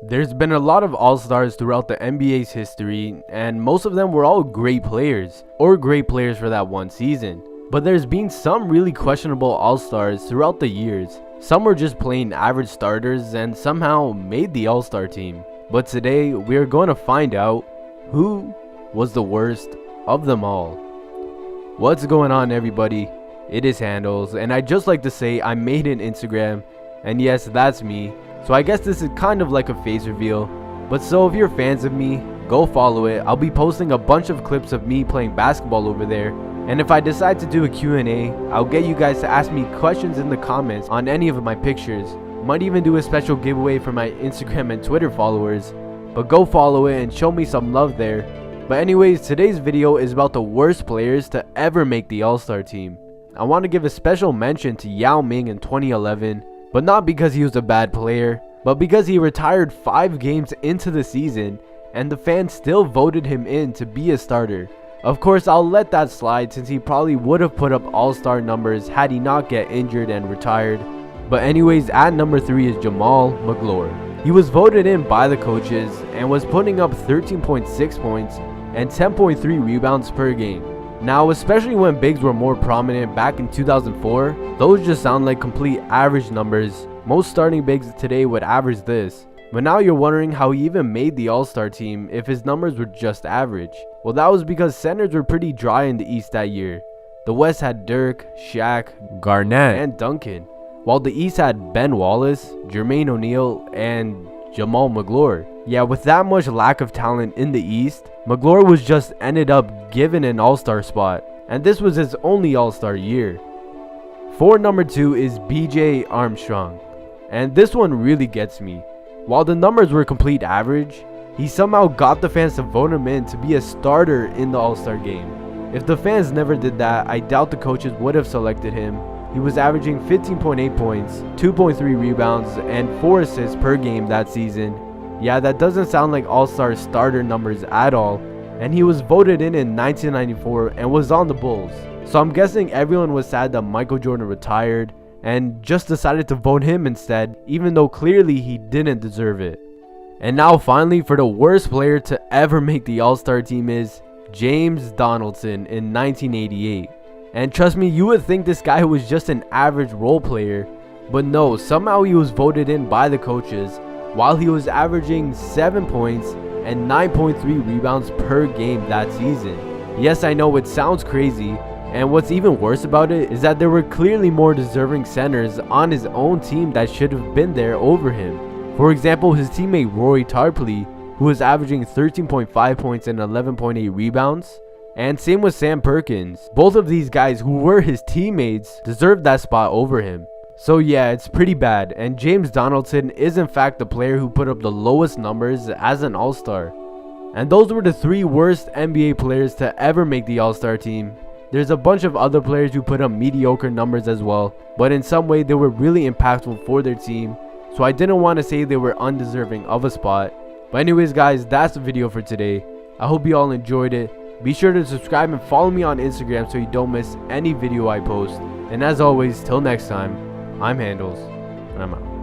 There's been a lot of all-stars throughout the NBA's history, and most of them were all great players, or great players for that one season. But there's been some really questionable all-stars throughout the years. Some were just plain average starters and somehow made the all-star team. But today, we are going to find out who was the worst of them all. What's going on, everybody? It is Handles, and I'd just like to say I made an Instagram, and yes, that's me. So I guess this is kind of like a face reveal, but so if you're fans of me, go follow it. I'll be posting a bunch of clips of me playing basketball over there, and if I decide to do a Q&A, I'll get you guys to ask me questions in the comments on any of my pictures. Might even do a special giveaway for my Instagram and Twitter followers, but go follow it and show me some love there. But anyways, today's video is about the worst players to ever make the All-Star team. I want to give a special mention to Yao Ming in 2011, but not because he was a bad player, but because he retired 5 games into the season and the fans still voted him in to be a starter. Of course, I'll let that slide since he probably would have put up all-star numbers had he not get injured and retired. But anyways, at number 3 is Jamaal Magloire. He was voted in by the coaches and was putting up 13.6 points and 10.3 rebounds per game. Now, especially when bigs were more prominent back in 2004, those just sound like complete average numbers. Most starting bigs today would average this. But now you're wondering how he even made the All-Star team if his numbers were just average. Well, that was because centers were pretty dry in the East that year. The West had Dirk, Shaq, Garnett, and Duncan, while the East had Ben Wallace, Jermaine O'Neal, and Jamaal Magloire. Yeah, with that much lack of talent in the East, Magloire was just ended up given an all-star spot, and this was his only all-star year. For number 2 is BJ Armstrong, and this one really gets me. While the numbers were complete average, he somehow got the fans to vote him in to be a starter in the all-star game. If the fans never did that, I doubt the coaches would have selected him. He was averaging 15.8 points, 2.3 rebounds, and 4 assists per game that season. Yeah, that doesn't sound like all-star starter numbers at all, and he was voted in 1994 and was on the Bulls. So I'm guessing everyone was sad that Michael Jordan retired and just decided to vote him instead, even though clearly he didn't deserve it. And now finally, for the worst player to ever make the All-Star team is James Donaldson in 1988. And trust me, you would think this guy was just an average role player, but no, somehow he was voted in by the coaches while he was averaging 7 points and 9.3 rebounds per game that season. Yes, I know it sounds crazy, and what's even worse about it is that there were clearly more deserving centers on his own team that should have been there over him. For example, his teammate Rory Tarpley, who was averaging 13.5 points and 11.8 rebounds, and same with Sam Perkins. Both of these guys who were his teammates deserved that spot over him. So yeah, it's pretty bad, and James Donaldson is in fact the player who put up the lowest numbers as an all-star. And those were the 3 worst NBA players to ever make the all-star team. There's a bunch of other players who put up mediocre numbers as well, but in some way they were really impactful for their team, so I didn't want to say they were undeserving of a spot. But anyways guys, that's the video for today. I hope you all enjoyed it. Be sure to subscribe and follow me on Instagram so you don't miss any video I post. And as always, till next time, I'm Handles, and I'm out.